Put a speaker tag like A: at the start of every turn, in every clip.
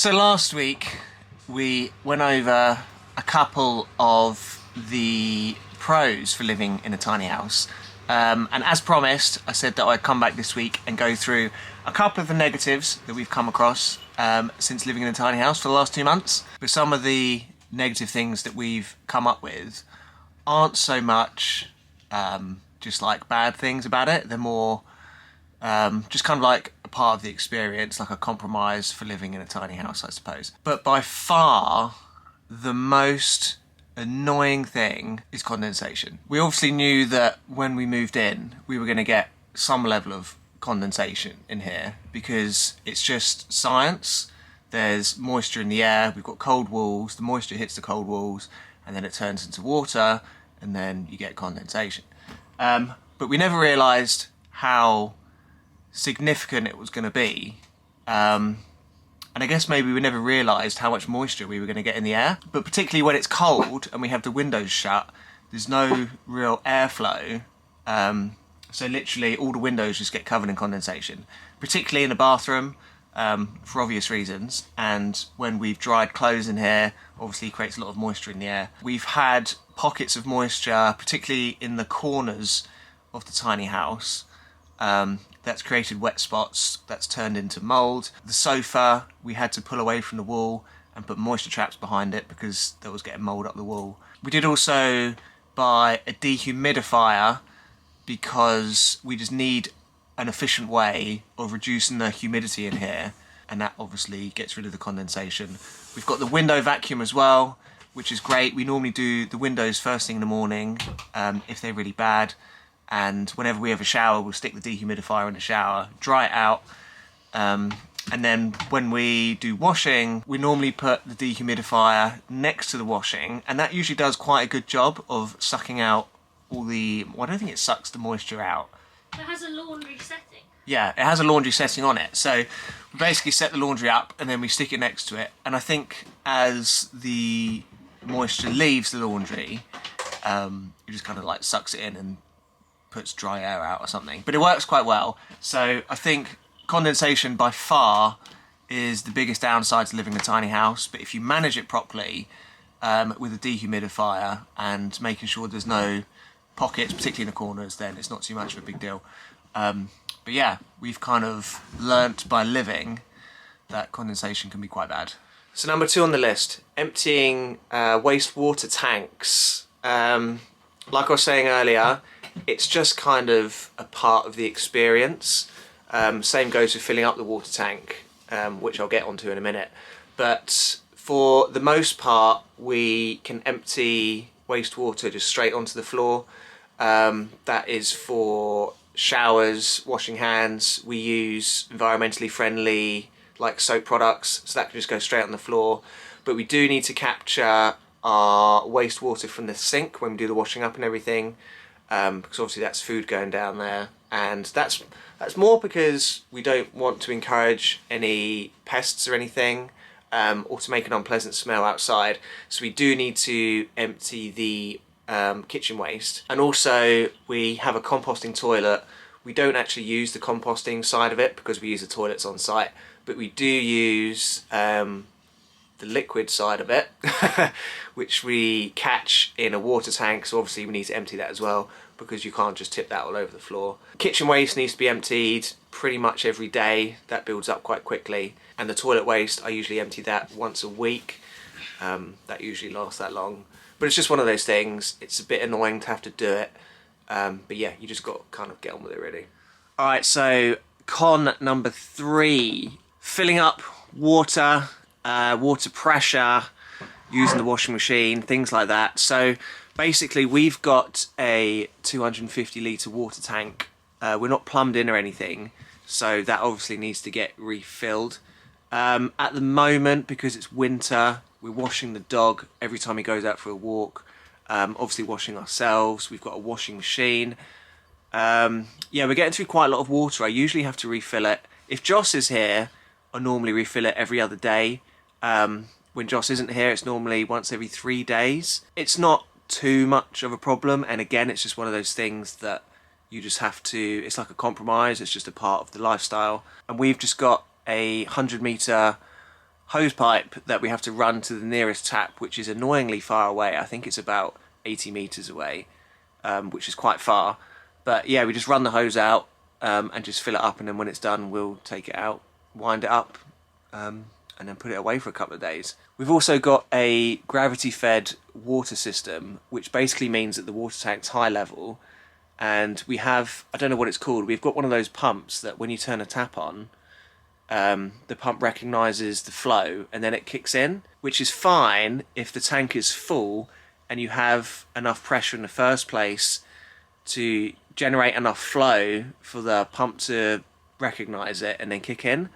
A: So last week we went over a couple of the pros for living in a tiny house, and as promised I said that I'd come back this week and go through a couple of the negatives that we've come across since living in a tiny house for the last 2 months. But some of the negative things that we've come up with aren't so much just like bad things about it, they're more just kind of like a part of the experience, like a compromise for living in a tiny house, I suppose. But by far, the most annoying thing is condensation. We obviously knew that when we moved in, we were going to get some level of condensation in here because it's just science. There's moisture in the air, we've got cold walls, the moisture hits the cold walls, and then it turns into water, and then you get condensation. But we never realised how significant it was going to be, and I guess maybe we never realised how much moisture we were going to get in the air. But particularly when it's cold and we have the windows shut, there's no real airflow, so literally all the windows just get covered in condensation, particularly in the bathroom, for obvious reasons. And when we've dried clothes in here, obviously it creates a lot of moisture in the air. We've had pockets of moisture, particularly in the corners of the tiny house. That's created wet spots, that's turned into mould. The sofa, we had to pull away from the wall and put moisture traps behind it because there was getting mould up the wall. We did also buy a dehumidifier because we just need an efficient way of reducing the humidity in here, and that obviously gets rid of the condensation. We've got the window vacuum as well, which is great. We normally do the windows first thing in the morning if they're really bad. And whenever we have a shower, we'll stick the dehumidifier in the shower, dry it out, and then when we do washing, we normally put the dehumidifier next to the washing, and that usually does quite a good job of sucking out all the, well, I don't think it sucks the moisture out.
B: It has a laundry setting.
A: Yeah, it has a laundry setting on it. So we basically set the laundry up and then we stick it next to it, and I think as the moisture leaves the laundry, it just kind of like sucks it in and puts dry air out or something, but it works quite well. So I think condensation by far is the biggest downside to living in a tiny house, but if you manage it properly with a dehumidifier and making sure there's no pockets, particularly in the corners, then it's not too much of a big deal. But yeah, we've kind of learnt by living that condensation can be quite bad. So number 2 on the list, emptying wastewater tanks. Like I was saying earlier, it's just kind of a part of the experience. Same goes with filling up the water tank, which I'll get onto in a minute. But for the most part, we can empty wastewater just straight onto the floor. That is for showers, washing hands. We use environmentally friendly like soap products, so that can just go straight on the floor. But we do need to capture our wastewater from the sink when we do the washing up and everything. Because obviously that's food going down there, and that's more because we don't want to encourage any pests or anything, or to make an unpleasant smell outside. So we do need to empty the kitchen waste. And also we have a composting toilet. We don't actually use the composting side of it because we use the toilets on site, but we do use the liquid side of it, which we catch in a water tank, so obviously we need to empty that as well because you can't just tip that all over the floor. Kitchen waste needs to be emptied pretty much every day. That builds up quite quickly. And the toilet waste, I usually empty that once a week. That usually lasts that long. But it's just one of those things. It's a bit annoying to have to do it. But yeah, you just got to kind of get on with it really. Alright, so con number 3. Filling up water, water pressure, using the washing machine, things like that. So basically we've got a 250 litre water tank. We're not plumbed in or anything, so that obviously needs to get refilled. At the moment, because it's winter, we're washing the dog every time he goes out for a walk. Obviously washing ourselves, we've got a washing machine. Yeah, we're getting through quite a lot of water. I usually have to refill it. If Joss is here, I normally refill it every other day. When Joss isn't here, it's normally once every 3 days. It's not too much of a problem, and again, it's just one of those things that you just have to, it's like a compromise, it's just a part of the lifestyle. And we've just got a 100 metre hose pipe that we have to run to the nearest tap, which is annoyingly far away. I think it's about 80 meters away, which is quite far. But yeah, we just run the hose out and just fill it up, and then when it's done, we'll take it out, wind it up, and then put it away for a couple of days. We've also got a gravity-fed water system, which basically means that the water tank's high level, and we have, I don't know what it's called, we've got one of those pumps that when you turn a tap on, the pump recognises the flow and then it kicks in, which is fine if the tank is full and you have enough pressure in the first place to generate enough flow for the pump to recognise it and then kick in.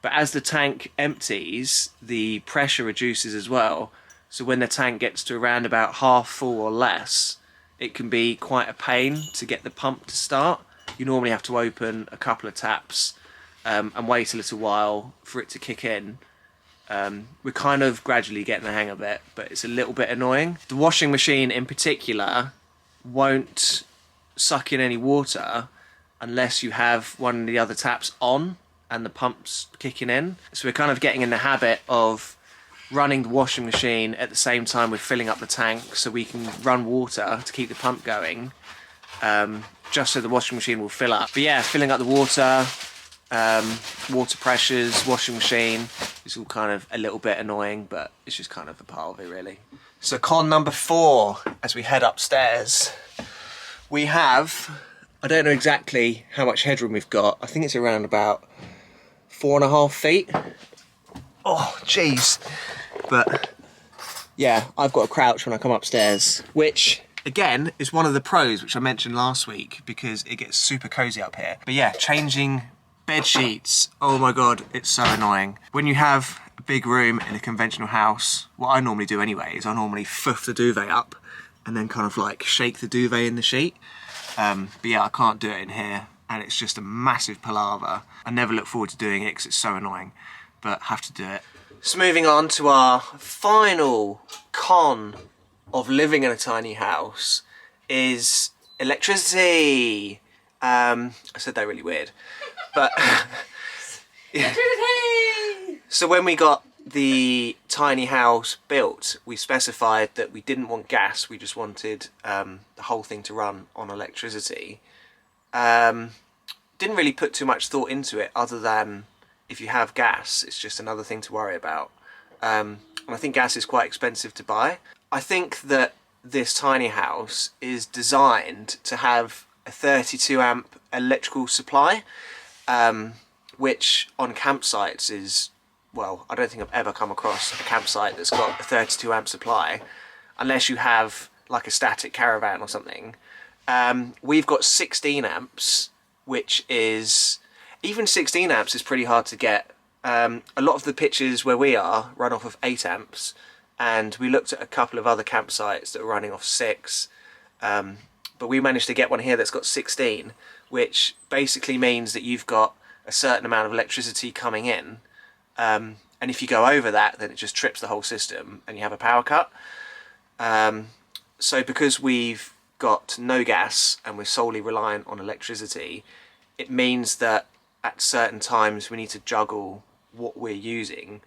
A: But as the tank empties, the pressure reduces as well. So when the tank gets to around about half full or less, it can be quite a pain to get the pump to start. You normally have to open a couple of taps and wait a little while for it to kick in. We're kind of gradually getting the hang of it, but it's a little bit annoying. The washing machine in particular won't suck in any water unless you have one of the other taps on and the pump's kicking in. So we're kind of getting in the habit of running the washing machine at the same time we're filling up the tank, so we can run water to keep the pump going, just so the washing machine will fill up. But yeah, filling up the water, water pressures, washing machine, is all kind of a little bit annoying, but it's just kind of a part of it really. So con number 4, as we head upstairs, we have, I don't know exactly how much headroom we've got, I think it's around about 4.5 feet. Oh, jeez. But yeah, I've got to crouch when I come upstairs, which again is one of the pros, which I mentioned last week, because it gets super cozy up here. But yeah, changing bed sheets, oh my god, it's so annoying. When you have a big room in a conventional house, what I normally do anyway is I normally foof the duvet up and then kind of like shake the duvet in the sheet. But yeah, I can't do it in here, and it's just a massive palaver. I never look forward to doing it because it's so annoying, but have to do it. So moving on to our final con of living in a tiny house is electricity. I said that really weird, but yeah. So when we got the tiny house built, we specified that we didn't want gas, we just wanted the whole thing to run on electricity. Didn't really put too much thought into it, other than if you have gas, it's just another thing to worry about. And I think gas is quite expensive to buy. I think that this tiny house is designed to have a 32 amp electrical supply, which on campsites is, well, I don't think I've ever come across a campsite that's got a 32 amp supply, unless you have like a static caravan or something. We've got 16 amps, which is, even 16 amps is pretty hard to get. A lot of the pitches where we are run off of 8 amps, and we looked at a couple of other campsites that were running off 6, but we managed to get one here that's got 16, which basically means that you've got a certain amount of electricity coming in, and if you go over that, then it just trips the whole system and you have a power cut. So because we've got no gas and we're solely reliant on electricity, it means that at certain times we need to juggle what we're using.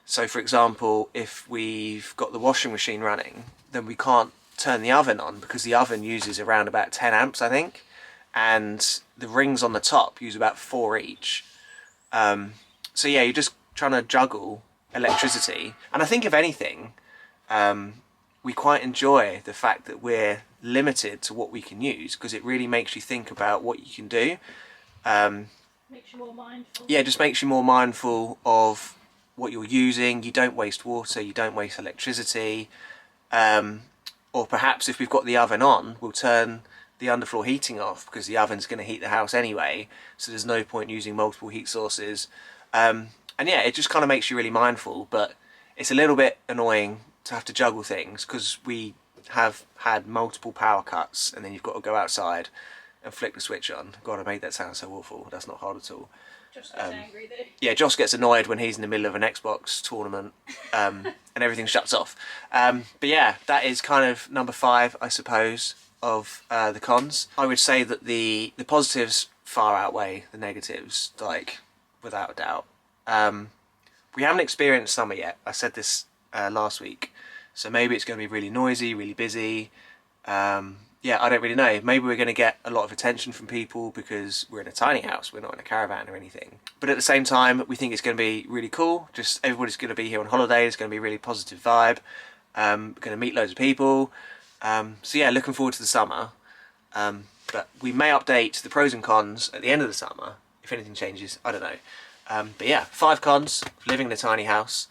A: So for example, if we've got the washing machine running, then we can't turn the oven on because the oven uses around about 10 amps, I think, and the rings on the top use about 4 each. So yeah, you're just trying to juggle electricity, and I think if anything, we quite enjoy the fact that we're limited to what we can use, because it really makes you think about what you can do.
B: Makes you more mindful.
A: Yeah, it just makes you more mindful of what you're using. You don't waste water, you don't waste electricity. Or perhaps if we've got the oven on, we'll turn the underfloor heating off because the oven's going to heat the house anyway, so there's no point using multiple heat sources. And yeah, it just kind of makes you really mindful, but it's a little bit annoying to have to juggle things because we have had multiple power cuts, and then you've got to go outside and flick the switch on. God, I made that sound so awful. That's not hard at all.
B: Josh gets angry though.
A: Yeah, Josh gets annoyed when he's in the middle of an Xbox tournament and everything shuts off. But yeah, that is kind of number 5, I suppose, of the cons. I would say that the positives far outweigh the negatives, like, without a doubt. We haven't experienced summer yet. I said this last week. So maybe it's going to be really noisy, really busy. Yeah, I don't really know. Maybe we're going to get a lot of attention from people because we're in a tiny house. We're not in a caravan or anything. But at the same time, we think it's going to be really cool. Just everybody's going to be here on holiday. It's going to be a really positive vibe. We're going to meet loads of people. So yeah, looking forward to the summer. But we may update the pros and cons at the end of the summer. If anything changes, I don't know. But yeah, 5 cons for living in a tiny house.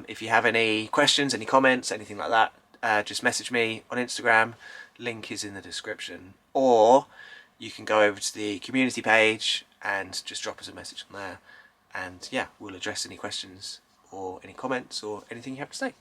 A: If you have any questions, any comments, anything like that, just message me on Instagram. Link is in the description. Or you can go over to the community page and just drop us a message on there. And yeah, we'll address any questions or any comments or anything you have to say.